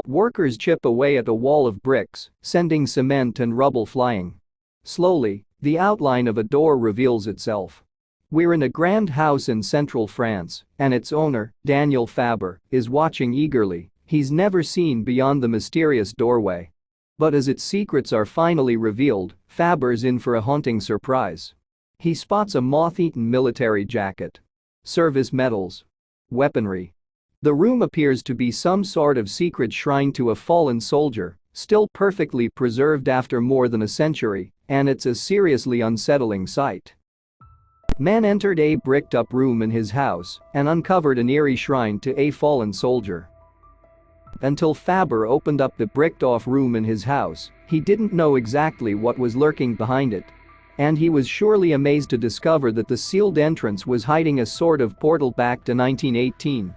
Workers chip away at a wall of bricks, sending cement and rubble flying. Slowly, the outline of a door reveals itself. We're in a grand house in central France, and its owner, Daniel Fabre, is watching eagerly. He's never seen beyond the mysterious doorway. But as its secrets are finally revealed, Fabre's in for a haunting surprise. He spots a moth-eaten military jacket. Service medals. Weaponry. The room appears to be some sort of secret shrine to a fallen soldier, still perfectly preserved after more than a century, and it's a seriously unsettling sight. Man entered a bricked-up room in his house and uncovered an eerie shrine to a fallen soldier. Until Fabre opened up the bricked-off room in his house, he didn't know exactly what was lurking behind it. And he was surely amazed to discover that the sealed entrance was hiding a sort of portal back to 1918.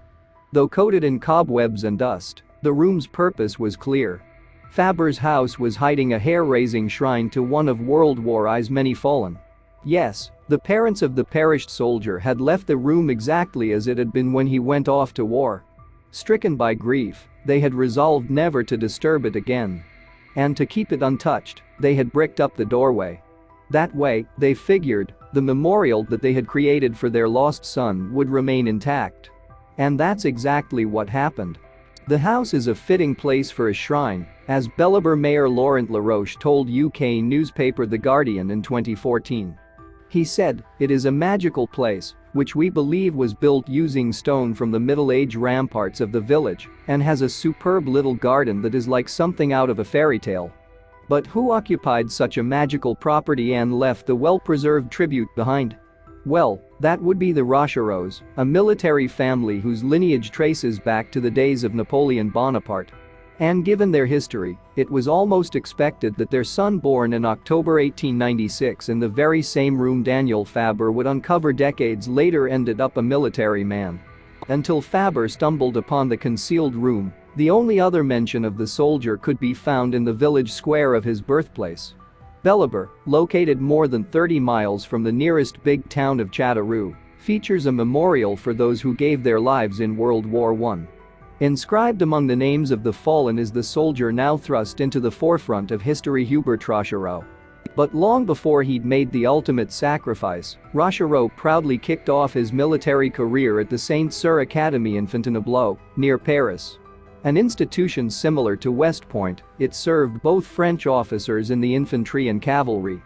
Though coated in cobwebs and dust, the room's purpose was clear. Fabre's house was hiding a hair-raising shrine to one of World War I's many fallen. Yes, the parents of the perished soldier had left the room exactly as it had been when he went off to war. Stricken by grief, they had resolved never to disturb it again. And to keep it untouched, they had bricked up the doorway. That way, they figured, the memorial that they had created for their lost son would remain intact. And that's exactly what happened. The house is a fitting place for a shrine, as Belvoir Mayor Laurent Laroche told UK newspaper The Guardian in 2014. He said, "It is a magical place, which we believe was built using stone from the Middle Age ramparts of the village, and has a superb little garden that is like something out of a fairy tale." But who occupied such a magical property and left the well-preserved tribute behind? Well, that would be the Rochereaus, a military family whose lineage traces back to the days of Napoleon Bonaparte. And given their history, it was almost expected that their son, born in October 1896 in the very same room Daniel Fabre would uncover decades later, ended up a military man. Until Fabre stumbled upon the concealed room, the only other mention of the soldier could be found in the village square of his birthplace. Belvoir, located more than 30 miles from the nearest big town of Châteauroux, features a memorial for those who gave their lives in World War I. Inscribed among the names of the fallen is the soldier now thrust into the forefront of history, Hubert Rochereau. But long before he'd made the ultimate sacrifice, Rochereau proudly kicked off his military career at the Saint-Cyr Academy in Fontainebleau, near Paris. An institution similar to West Point, it served both French officers in the infantry and cavalry.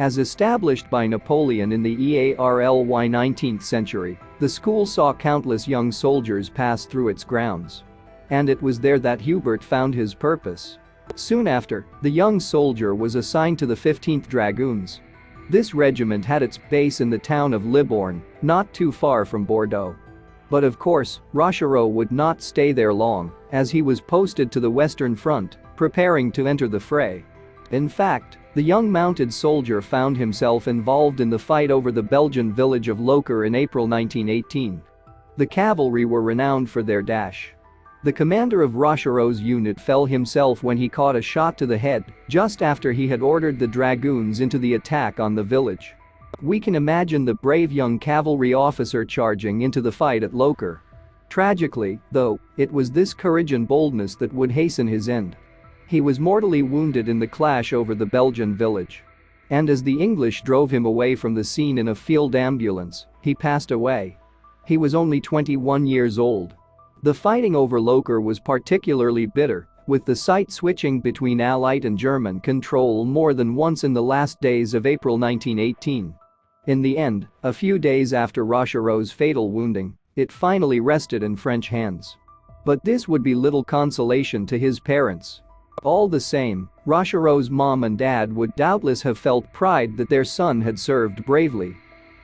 As established by Napoleon in the early 19th century, the school saw countless young soldiers pass through its grounds. And it was there that Hubert found his purpose. Soon after, the young soldier was assigned to the 15th Dragoons. This regiment had its base in the town of Libourne, not too far from Bordeaux. But of course, Rochereau would not stay there long, as he was posted to the Western Front, preparing to enter the fray. In fact, the young mounted soldier found himself involved in the fight over the Belgian village of Locher in April 1918. The cavalry were renowned for their dash. The commander of Rochereau's unit fell himself when he caught a shot to the head, just after he had ordered the dragoons into the attack on the village. We can imagine the brave young cavalry officer charging into the fight at Locher. Tragically, though, it was this courage and boldness that would hasten his end. He was mortally wounded in the clash over the Belgian village. And as the English drove him away from the scene in a field ambulance, he passed away. He was only 21 years old. The fighting over Locher was particularly bitter, with the site switching between Allied and German control more than once in the last days of April 1918. In the end, a few days after Rochereau's fatal wounding, it finally rested in French hands. But this would be little consolation to his parents. All the same, Rochereau's mom and dad would doubtless have felt pride that their son had served bravely.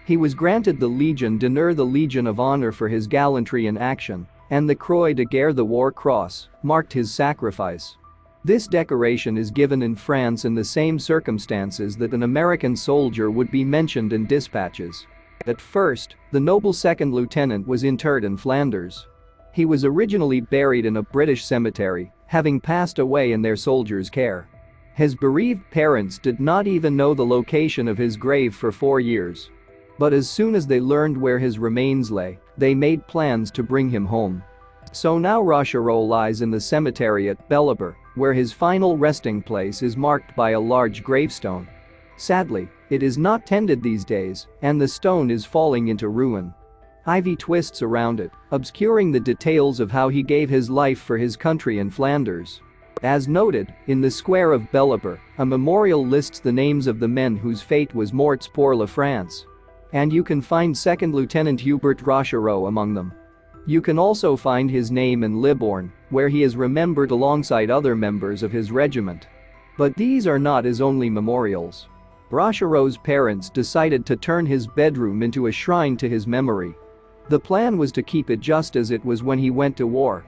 He was granted the Légion d'honneur, the Legion of Honor, for his gallantry in action, and the Croix de Guerre, the War Cross, marked his sacrifice. This decoration is given in France in the same circumstances that an American soldier would be mentioned in dispatches. At first, the noble second lieutenant was interred in Flanders. He was originally buried in a British cemetery, having passed away in their soldiers' care. His bereaved parents did not even know the location of his grave for 4 years. But as soon as they learned where his remains lay, they made plans to bring him home. So now Rochereau lies in the cemetery at Bellabur, where his final resting place is marked by a large gravestone. Sadly, it is not tended these days, and the stone is falling into ruin. Ivy twists around it, obscuring the details of how he gave his life for his country in Flanders. As noted, in the square of Bellabur, a memorial lists the names of the men whose fate was morts pour la France. And you can find 2nd Lieutenant Hubert Rochereau among them. You can also find his name in Libourne, where he is remembered alongside other members of his regiment. But these are not his only memorials. Rochereau's parents decided to turn his bedroom into a shrine to his memory. The plan was to keep it just as it was when he went to war.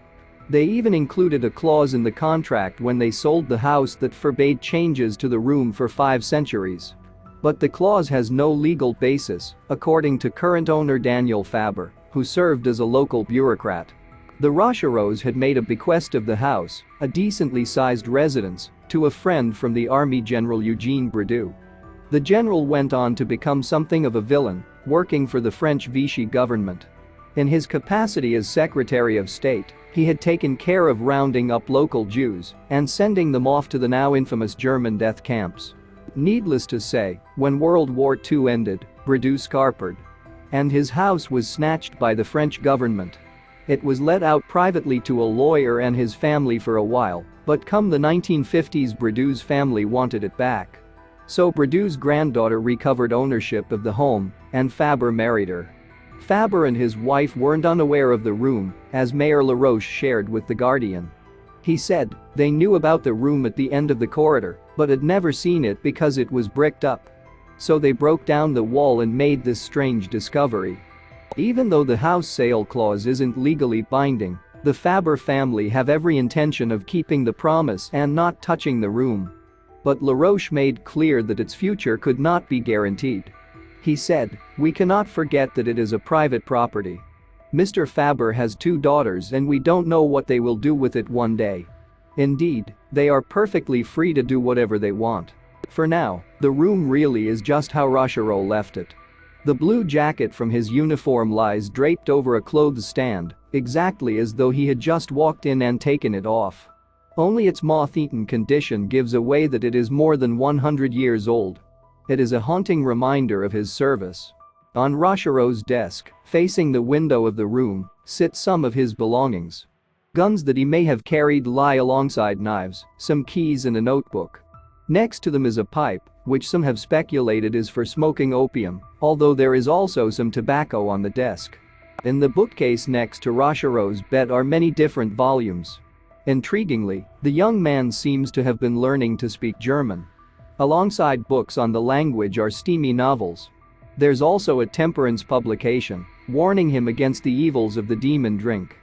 They even included a clause in the contract when they sold the house that forbade changes to the room for 5 centuries. But the clause has no legal basis, according to current owner Daniel Fabre, who served as a local bureaucrat. The Rochereaus had made a bequest of the house, a decently sized residence, to a friend from the army General Eugene Bridoux. The general went on to become something of a villain, working for the French Vichy government. In his capacity as Secretary of State, he had taken care of rounding up local Jews and sending them off to the now infamous German death camps. Needless to say, when World War II ended, Bridoux scarpered. And his house was snatched by the French government. It was let out privately to a lawyer and his family for a while, but come the 1950s Bridoux's family wanted it back. So Bridoux's granddaughter recovered ownership of the home, and Fabre married her. Fabre and his wife weren't unaware of the room, as Mayor Laroche shared with The Guardian. He said they knew about the room at the end of the corridor, but had never seen it because it was bricked up. So they broke down the wall and made this strange discovery. Even though the house sale clause isn't legally binding, the Fabre family have every intention of keeping the promise and not touching the room. But Laroche made clear that its future could not be guaranteed. He said, "We cannot forget that it is a private property. Mr. Fabre has 2 daughters and we don't know what they will do with it one day. Indeed, they are perfectly free to do whatever they want. For now, the room really is just how Rochereau left it. The blue jacket from his uniform lies draped over a clothes stand, exactly as though he had just walked in and taken it off. Only its moth-eaten condition gives away that it is more than 100 years old. It is a haunting reminder of his service." On Rochereau's desk, facing the window of the room, sit some of his belongings. Guns that he may have carried lie alongside knives, some keys and a notebook. Next to them is a pipe, which some have speculated is for smoking opium, although there is also some tobacco on the desk. In the bookcase next to Rochereau's bed are many different volumes. Intriguingly, the young man seems to have been learning to speak German. Alongside books on the language are steamy novels. There's also a temperance publication, warning him against the evils of the demon drink.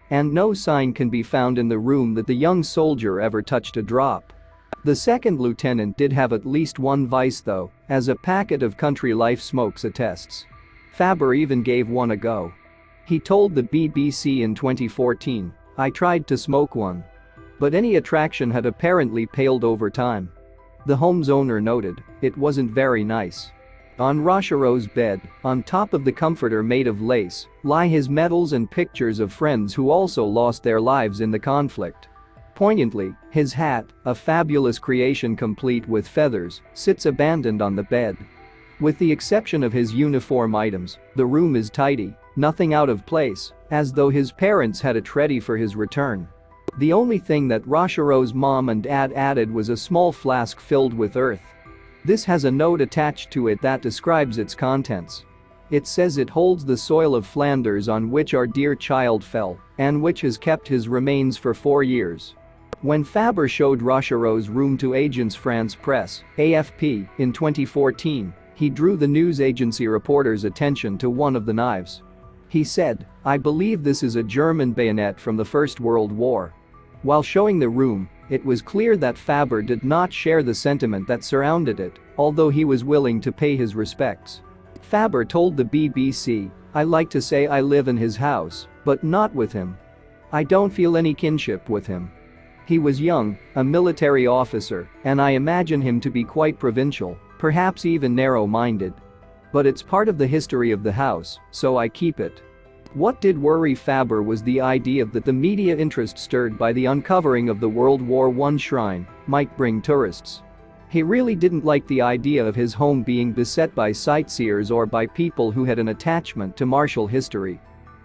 And no sign can be found in the room that the young soldier ever touched a drop. The 2nd lieutenant did have at least one vice though, as a packet of Country Life smokes attests. Fabre even gave one a go. He told the BBC in 2014, "I tried to smoke one. But any attraction had apparently paled over time." The home's owner noted, "It wasn't very nice." On Rochereau's bed, on top of the comforter made of lace, lie his medals and pictures of friends who also lost their lives in the conflict. Poignantly, his hat, a fabulous creation complete with feathers, sits abandoned on the bed. With the exception of his uniform items, the room is tidy, nothing out of place, as though his parents had it ready for his return. The only thing that Rochereau's mom and dad added was a small flask filled with earth. This has a note attached to it that describes its contents. It says it holds the soil of Flanders on which our dear child fell, and which has kept his remains for 4 years. When Fabre showed Rochereau's room to Agence France Presse, AFP, in 2014, he drew the news agency reporter's attention to one of the knives. He said, "I believe this is a German bayonet from the First World War." While showing the room, it was clear that Fabre did not share the sentiment that surrounded it, although he was willing to pay his respects. Fabre told the BBC, "I like to say I live in his house, but not with him. I don't feel any kinship with him. He was young, a military officer, and I imagine him to be quite provincial, perhaps even narrow-minded. But it's part of the history of the house, so I keep it." What did worry Fabre was the idea that the media interest stirred by the uncovering of the World War I shrine might bring tourists. He really didn't like the idea of his home being beset by sightseers or by people who had an attachment to martial history.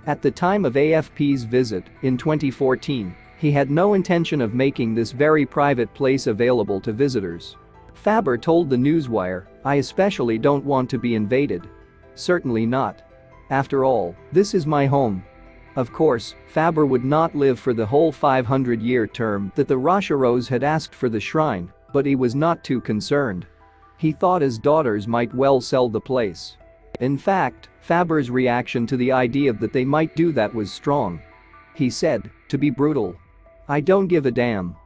At the time of AFP's visit, in 2014, he had no intention of making this very private place available to visitors. Fabre told the Newswire, "I especially don't want to be invaded. Certainly not. After all, this is my home." Of course, Fabre would not live for the whole 500-year term that the Rochereaus had asked for the shrine, but he was not too concerned. He thought his daughters might well sell the place. In fact, Fabre's reaction to the idea that they might do that was strong. He said, "To be brutal, I don't give a damn.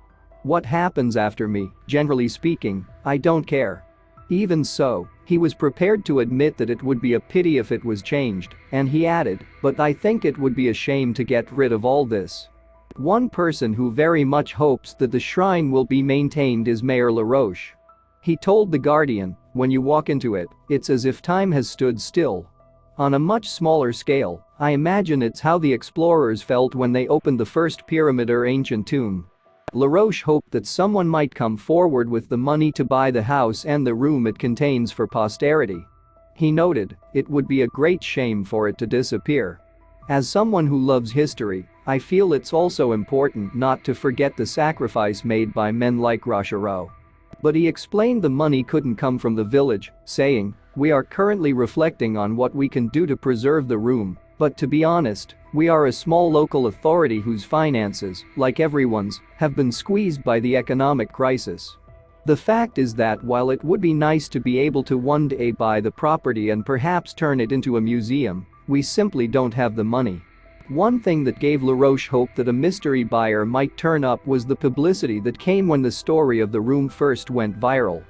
What happens after me, generally speaking, I don't care." Even so, he was prepared to admit that it would be a pity if it was changed, and he added, "But I think it would be a shame to get rid of all this." One person who very much hopes that the shrine will be maintained is Mayor LaRoche. He told The Guardian, "When you walk into it, it's as if time has stood still. On a much smaller scale, I imagine it's how the explorers felt when they opened the first pyramid or ancient tomb." LaRoche hoped that someone might come forward with the money to buy the house and the room it contains for posterity. He noted, "It would be a great shame for it to disappear. As someone who loves history, I feel it's also important not to forget the sacrifice made by men like Rochereau." But he explained the money couldn't come from the village, saying, "We are currently reflecting on what we can do to preserve the room, but to be honest, we are a small local authority whose finances, like everyone's, have been squeezed by the economic crisis. The fact is that while it would be nice to be able to one day buy the property and perhaps turn it into a museum, we simply don't have the money." One thing that gave LaRoche hope that a mystery buyer might turn up was the publicity that came when the story of the room first went viral.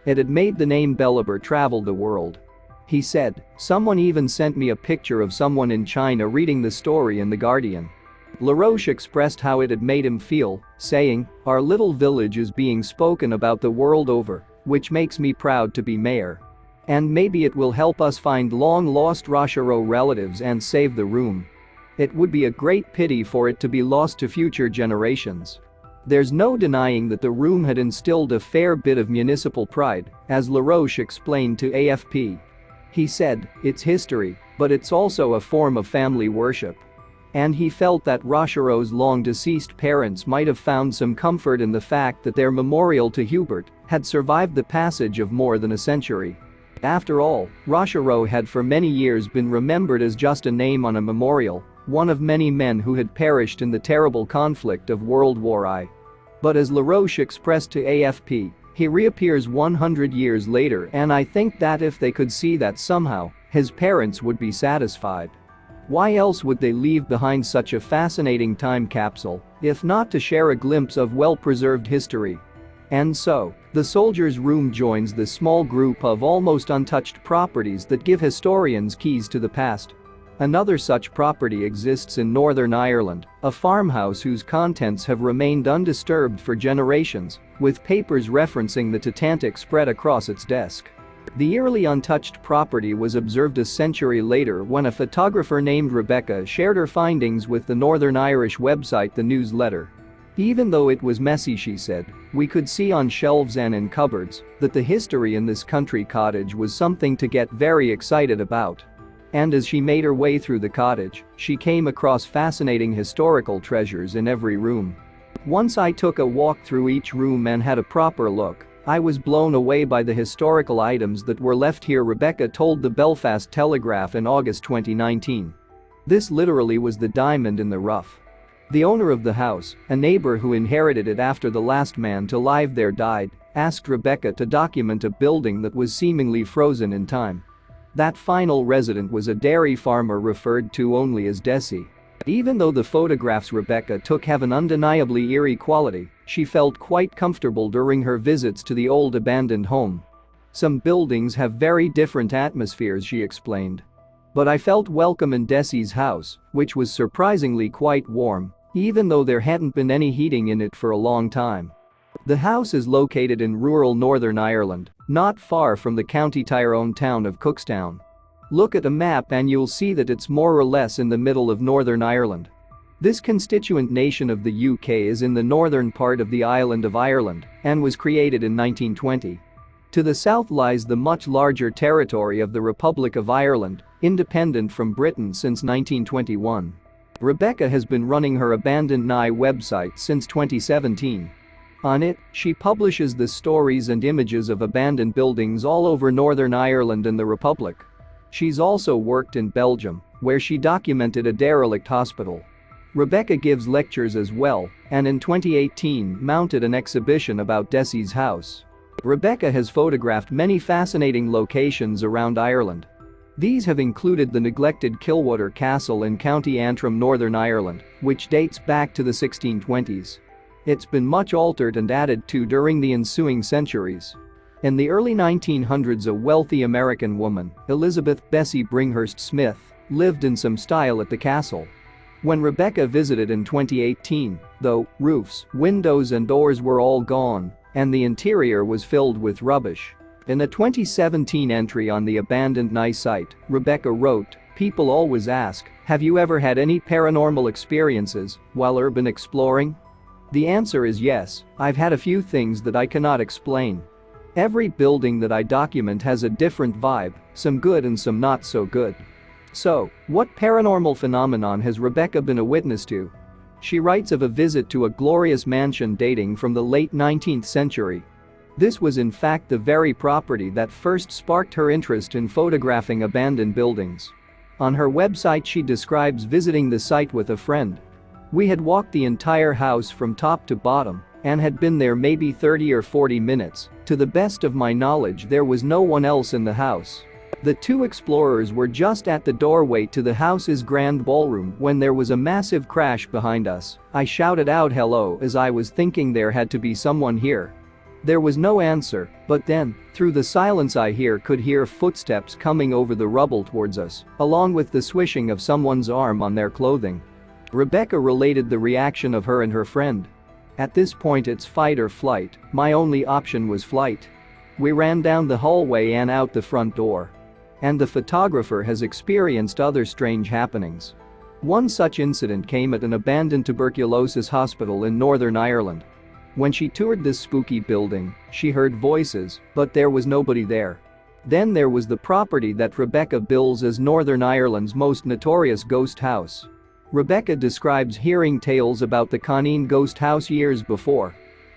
It had made the name Belliber travel the world. He said, "Someone even sent me a picture of someone in China reading the story in The Guardian." LaRoche expressed how it had made him feel, saying, "Our little village is being spoken about the world over, which makes me proud to be mayor. And maybe it will help us find long-lost Rochereau relatives and save the room. It would be a great pity for it to be lost to future generations." There's no denying that the room had instilled a fair bit of municipal pride, as LaRoche explained to AFP. He said, "It's history, but it's also a form of family worship." And he felt that Rochereau's long-deceased parents might have found some comfort in the fact that their memorial to Hubert had survived the passage of more than a century. After all, Rochereau had for many years been remembered as just a name on a memorial, one of many men who had perished in the terrible conflict of World War I. But as LaRoche expressed to AFP, he reappears 100 years later, and I think that if they could see that somehow, his parents would be satisfied. Why else would they leave behind such a fascinating time capsule, if not to share a glimpse of well-preserved history? And so, the soldier's room joins the small group of almost untouched properties that give historians keys to the past. Another such property exists in Northern Ireland, a farmhouse whose contents have remained undisturbed for generations, with papers referencing the Titanic spread across its desk. The eerily untouched property was observed a century later when a photographer named Rebecca shared her findings with the Northern Irish website The Newsletter. Even though it was messy, she said, "we could see on shelves and in cupboards that the history in this country cottage was something to get very excited about." And as she made her way through the cottage, she came across fascinating historical treasures in every room. "Once I took a walk through each room and had a proper look, I was blown away by the historical items that were left here," Rebecca told the Belfast Telegraph in August 2019. This literally was the diamond in the rough. The owner of the house, a neighbor who inherited it after the last man to live there died, asked Rebecca to document a building that was seemingly frozen in time. That final resident was a dairy farmer referred to only as Desie. Even though the photographs Rebecca took have an undeniably eerie quality, she felt quite comfortable during her visits to the old abandoned home. "Some buildings have very different atmospheres," she explained. "But I felt welcome in Desie's house, which was surprisingly quite warm, even though there hadn't been any heating in it for a long time." The house is located in rural Northern Ireland, not far from the County Tyrone town of Cookstown. Look at a map and you'll see that it's more or less in the middle of Northern Ireland. This constituent nation of the UK is in the northern part of the island of Ireland and was created in 1920. To the south lies the much larger territory of the Republic of Ireland, independent from Britain since 1921. Rebecca has been running her Abandoned Nye website since 2017. On it, she publishes the stories and images of abandoned buildings all over Northern Ireland and the Republic. She's also worked in Belgium, where she documented a derelict hospital. Rebecca gives lectures as well, and in 2018 mounted an exhibition about Desie's house. Rebecca has photographed many fascinating locations around Ireland. These have included the neglected Kilwater Castle in County Antrim, Northern Ireland, which dates back to the 1620s. It's been much altered and added to during the ensuing centuries. In the early 1900s, a wealthy American woman, Elizabeth Bessie Bringhurst Smith, lived in some style at the castle. When Rebecca visited in 2018, though, roofs, windows and doors were all gone, and the interior was filled with rubbish. In a 2017 entry on the Abandoned Nye site, Rebecca wrote, "People always ask, have you ever had any paranormal experiences while urban exploring? The answer is yes, I've had a few things that I cannot explain. Every building that I document has a different vibe, some good and some not so good." So, what paranormal phenomenon has Rebecca been a witness to? She writes of a visit to a glorious mansion dating from the late 19th century. This was in fact the very property that first sparked her interest in photographing abandoned buildings. On her website she describes visiting the site with a friend. "We had walked the entire house from top to bottom and had been there maybe 30 or 40 minutes. To the best of my knowledge there was no one else in the house. The two explorers were just at the doorway to the house's grand ballroom when there was a massive crash behind us. I shouted out hello as I was thinking there had to be someone here. There was no answer, but then, through the silence I could hear footsteps coming over the rubble towards us, along with the swishing of someone's arm on their clothing." Rebecca related the reaction of her and her friend. "At this point it's fight or flight, my only option was flight. We ran down the hallway and out the front door." And the photographer has experienced other strange happenings. One such incident came at an abandoned tuberculosis hospital in Northern Ireland. When she toured this spooky building, she heard voices, but there was nobody there. Then there was the property that Rebecca bills as Northern Ireland's most notorious ghost house. Rebecca describes hearing tales about the Coneen ghost house years before.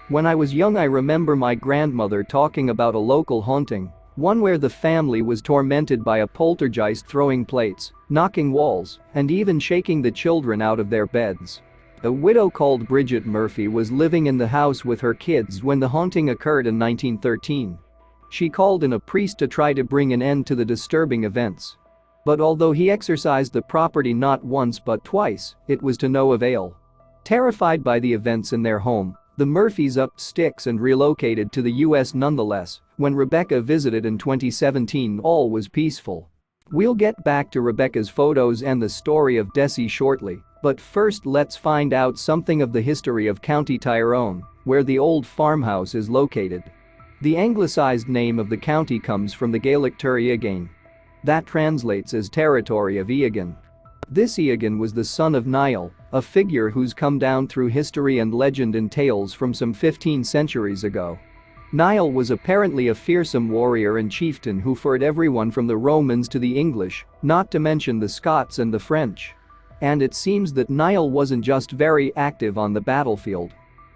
"When I was young I remember my grandmother talking about a local haunting, one where the family was tormented by a poltergeist throwing plates, knocking walls, and even shaking the children out of their beds. A widow called Bridget Murphy was living in the house with her kids when the haunting occurred in 1913. She called in a priest to try to bring an end to the disturbing events. But although he exorcised the property not once but twice, it was to no avail. Terrified by the events in their home, the Murphys upped sticks and relocated to the US nonetheless. When Rebecca visited in 2017, all was peaceful. We'll get back to Rebecca's photos and the story of Desie shortly, but first let's find out something of the history of County Tyrone, where the old farmhouse is located. The anglicized name of the county comes from the Gaelic Tir Eogain. That translates as territory of Eogan. This Eogan was the son of Niall, a figure who's come down through history and legend in tales from some 15 centuries ago. Niall was apparently a fearsome warrior and chieftain who fought everyone from the Romans to the English, not to mention the Scots and the French. And it seems that Niall wasn't just very active on the battlefield.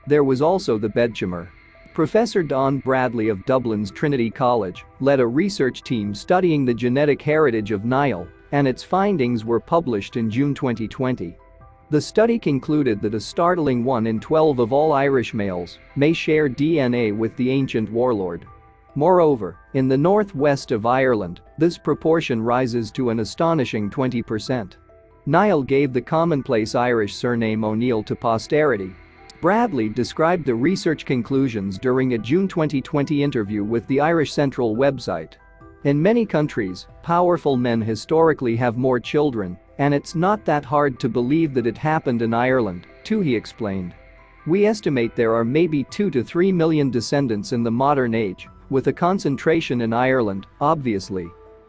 There was also the bedchamber. Professor Don Bradley of Dublin's Trinity College led a research team studying the genetic heritage of Niall, and its findings were published in June 2020. The study concluded that a startling 1 in 12 of all Irish males may share DNA with the ancient warlord. Moreover, in the northwest of Ireland, this proportion rises to an astonishing 20%. Niall gave the commonplace Irish surname O'Neill to posterity. Bradley described the research conclusions during a June 2020 interview with the Irish Central website. "In many countries, powerful men historically have more children, and it's not that hard to believe that it happened in Ireland, too," he explained. "We estimate there are maybe 2 to 3 million descendants in the modern age, with a concentration in Ireland, obviously."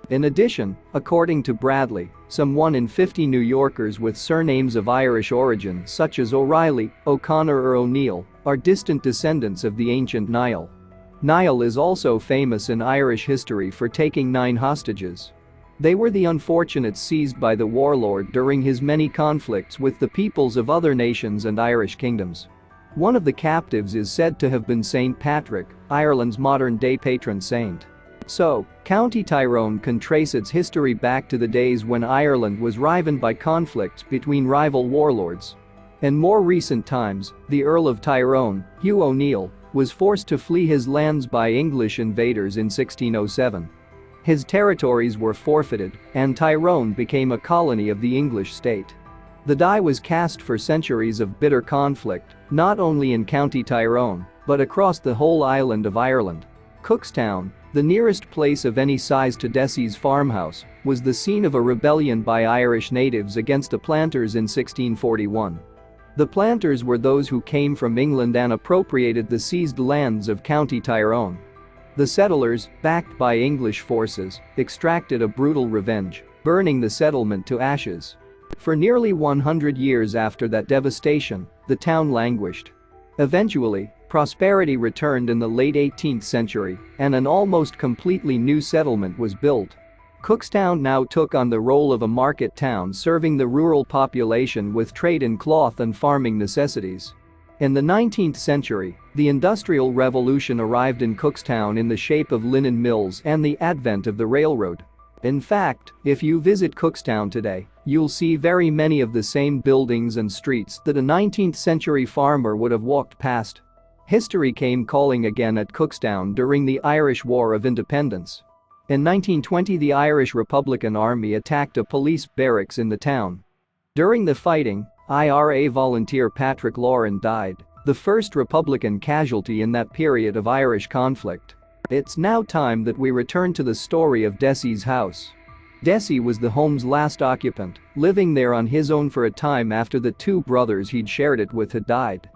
In addition, according to Bradley, some 1 in 50 New Yorkers with surnames of Irish origin such as O'Reilly, O'Connor or O'Neill are distant descendants of the ancient Niall. Niall is also famous in Irish history for taking 9 hostages. They were the unfortunates seized by the warlord during his many conflicts with the peoples of other nations and Irish kingdoms. One of the captives is said to have been Saint Patrick, Ireland's modern-day patron saint. So, County Tyrone can trace its history back to the days when Ireland was riven by conflicts between rival warlords. In more recent times, the Earl of Tyrone, Hugh O'Neill, was forced to flee his lands by English invaders in 1607. His territories were forfeited, and Tyrone became a colony of the English state. The die was cast for centuries of bitter conflict, not only in County Tyrone, but across the whole island of Ireland. Cookstown, the nearest place of any size to Desie's farmhouse, was the scene of a rebellion by Irish natives against the planters in 1641. The planters were those who came from England and appropriated the seized lands of County Tyrone. The settlers, backed by English forces, extracted a brutal revenge, burning the settlement to ashes. For nearly 100 years after that devastation, the town languished. Eventually, prosperity returned in the late 18th century, and an almost completely new settlement was built. Cookstown now took on the role of a market town serving the rural population with trade in cloth and farming necessities. In the 19th century, the Industrial Revolution arrived in Cookstown in the shape of linen mills and the advent of the railroad. In fact, if you visit Cookstown today, you'll see very many of the same buildings and streets that a 19th century farmer would have walked past. History came calling again at Cookstown during the Irish War of Independence. In 1920, the Irish Republican Army attacked a police barracks in the town. During the fighting, IRA volunteer Patrick Lauren died, the first Republican casualty in that period of Irish conflict. It's now time that we return to the story of Desie's house. Desie was the home's last occupant, living there on his own for a time after the 2 brothers he'd shared it with had died.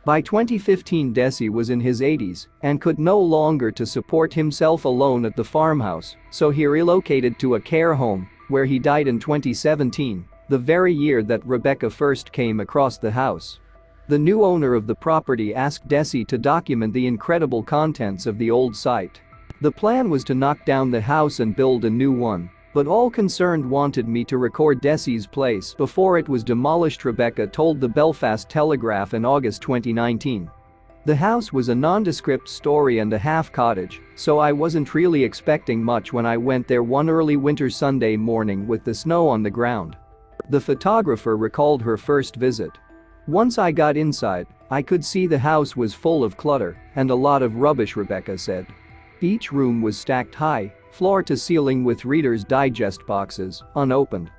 By 2015, Desie was in his 80s and could no longer to support himself alone at the farmhouse, so he relocated to a care home, where he died in 2017, the very year that Rebecca first came across the house. The new owner of the property asked Desie to document the incredible contents of the old site. The plan was to knock down the house and build a new one, but all concerned wanted me to record Desie's place before it was demolished, Rebecca told the Belfast Telegraph in August 2019. The house was a nondescript story and a half cottage, so I wasn't really expecting much when I went there one early winter Sunday morning with the snow on the ground. The photographer recalled her first visit. Once I got inside, I could see the house was full of clutter and a lot of rubbish, Rebecca said. Each room was stacked high, floor to ceiling with Reader's Digest boxes, unopened.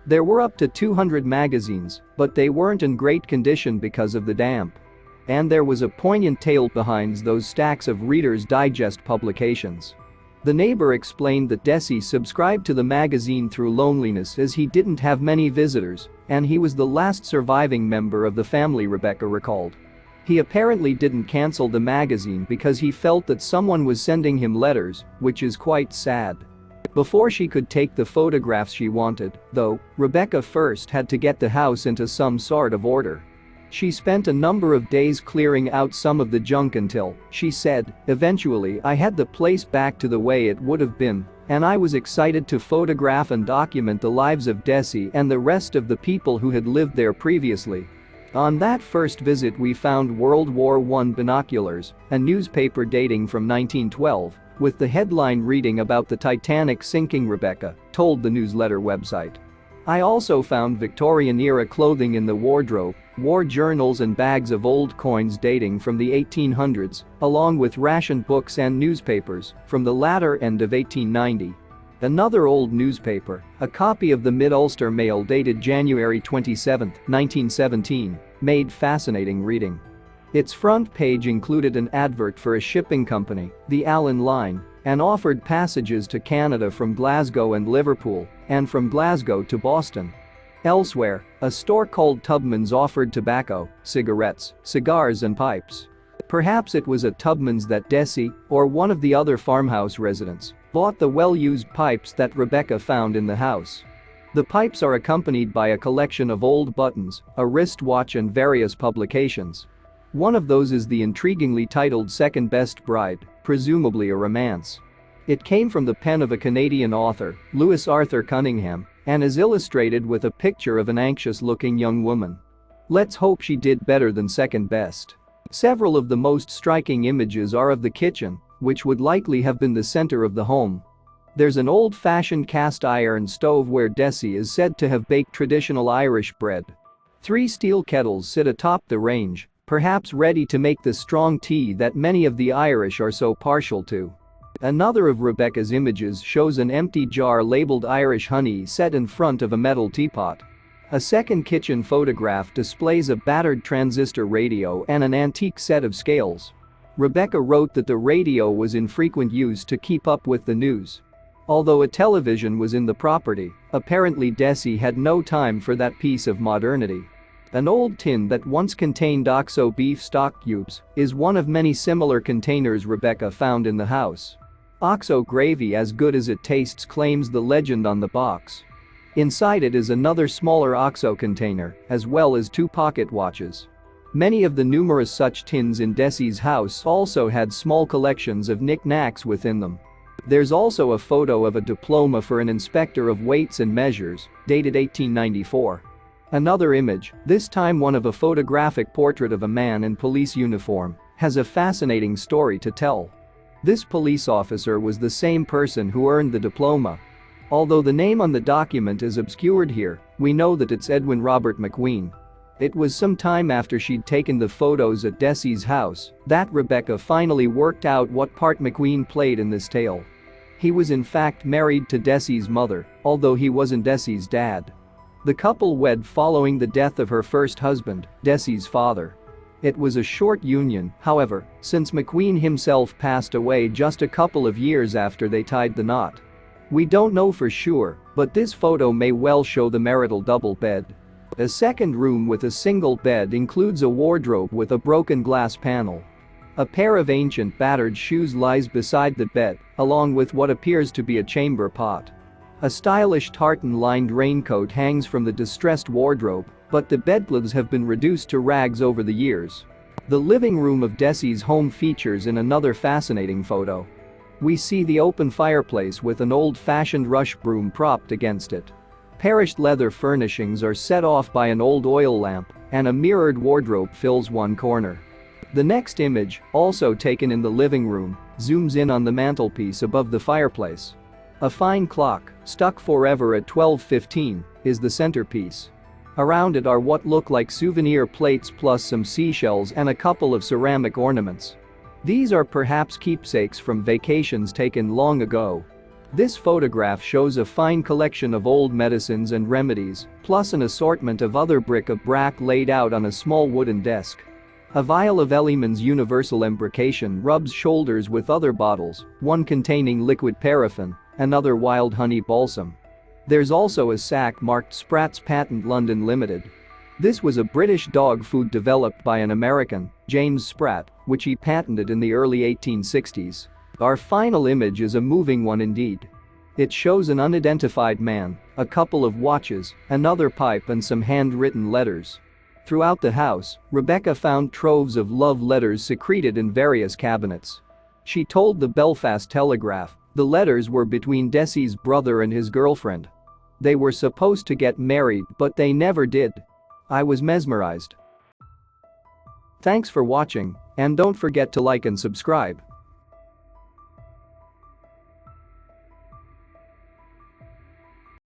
There were up to 200 magazines, but they weren't in great condition because of the damp. And there was a poignant tale behind those stacks of Reader's Digest publications. The neighbor explained that Desie subscribed to the magazine through loneliness as he didn't have many visitors, and he was the last surviving member of the family, Rebecca recalled. He apparently didn't cancel the magazine because he felt that someone was sending him letters, which is quite sad. Before she could take the photographs she wanted, though, Rebecca first had to get the house into some sort of order. She spent a number of days clearing out some of the junk until, she said, eventually I had the place back to the way it would have been, and I was excited to photograph and document the lives of Desie and the rest of the people who had lived there previously. On that first visit we found World War I binoculars, a newspaper dating from 1912, with the headline reading about the Titanic sinking, Rebecca told the newsletter website. I also found Victorian-era clothing in the wardrobe, war journals and bags of old coins dating from the 1800s, along with rationed books and newspapers from the latter end of 1890. Another old newspaper, a copy of the Mid-Ulster Mail dated January 27, 1917, made fascinating reading. Its front page included an advert for a shipping company, the Allen Line, and offered passages to Canada from Glasgow and Liverpool, and from Glasgow to Boston. Elsewhere, a store called Tubman's offered tobacco, cigarettes, cigars and pipes. Perhaps it was at Tubman's that Desie, or one of the other farmhouse residents, bought the well-used pipes that Rebecca found in the house. The pipes are accompanied by a collection of old buttons, a wristwatch and various publications. One of those is the intriguingly titled Second Best Bride, presumably a romance. It came from the pen of a Canadian author, Lewis Arthur Cunningham, and is illustrated with a picture of an anxious-looking young woman. Let's hope she did better than second best. Several of the most striking images are of the kitchen, which would likely have been the center of the home. There's an old-fashioned cast iron stove where Desie is said to have baked traditional Irish bread. 3 steel kettles sit atop the range, perhaps ready to make the strong tea that many of the Irish are so partial to. Another of Rebecca's images shows an empty jar labeled Irish honey set in front of a metal teapot. A second kitchen photograph displays a battered transistor radio and an antique set of scales. Rebecca wrote that the radio was in frequent use to keep up with the news. Although a television was in the property, apparently Desie had no time for that piece of modernity. An old tin that once contained OXO beef stock cubes is one of many similar containers Rebecca found in the house. OXO gravy as good as it tastes, claims the legend on the box. Inside it is another smaller OXO container, as well as 2 pocket watches. Many of the numerous such tins in Desie's house also had small collections of knick-knacks within them. There's also a photo of a diploma for an inspector of weights and measures, dated 1894. Another image, this time one of a photographic portrait of a man in police uniform, has a fascinating story to tell. This police officer was the same person who earned the diploma. Although the name on the document is obscured here, we know that it's Edwin Robert McQueen. It was some time after she'd taken the photos at Desie's house that Rebecca finally worked out what part McQueen played in this tale. He was in fact married to Desie's mother, although he wasn't Desie's dad. The couple wed following the death of her first husband, Desie's father. It was a short union, however, since McQueen himself passed away just a couple of years after they tied the knot. We don't know for sure, but this photo may well show the marital double bed. A second room with a single bed includes a wardrobe with a broken glass panel. A pair of ancient battered shoes lies beside the bed, along with what appears to be a chamber pot. A stylish tartan-lined raincoat hangs from the distressed wardrobe, but the bedclothes have been reduced to rags over the years. The living room of Desie's home features in another fascinating photo. We see the open fireplace with an old-fashioned rush broom propped against it. Perished leather furnishings are set off by an old oil lamp, and a mirrored wardrobe fills one corner. The next image, also taken in the living room, zooms in on the mantelpiece above the fireplace. A fine clock, stuck forever at 12:15, is the centerpiece. Around it are what look like souvenir plates plus some seashells and a couple of ceramic ornaments. These are perhaps keepsakes from vacations taken long ago. This photograph shows a fine collection of old medicines and remedies, plus an assortment of other bric-a-brac laid out on a small wooden desk. A vial of Elliman's Universal Embrocation rubs shoulders with other bottles, one containing liquid paraffin, another wild honey balsam. There's also a sack marked Spratt's Patent London Limited. This was a British dog food developed by an American, James Spratt, which he patented in the early 1860s. Our final image is a moving one indeed. It shows an unidentified man, a couple of watches, another pipe and some handwritten letters. Throughout the house, Rebecca found troves of love letters secreted in various cabinets. She told the Belfast Telegraph the letters were between Desie's brother and his girlfriend. They were supposed to get married but they never did. I was mesmerized. Thanks for watching, and don't forget to like and subscribe.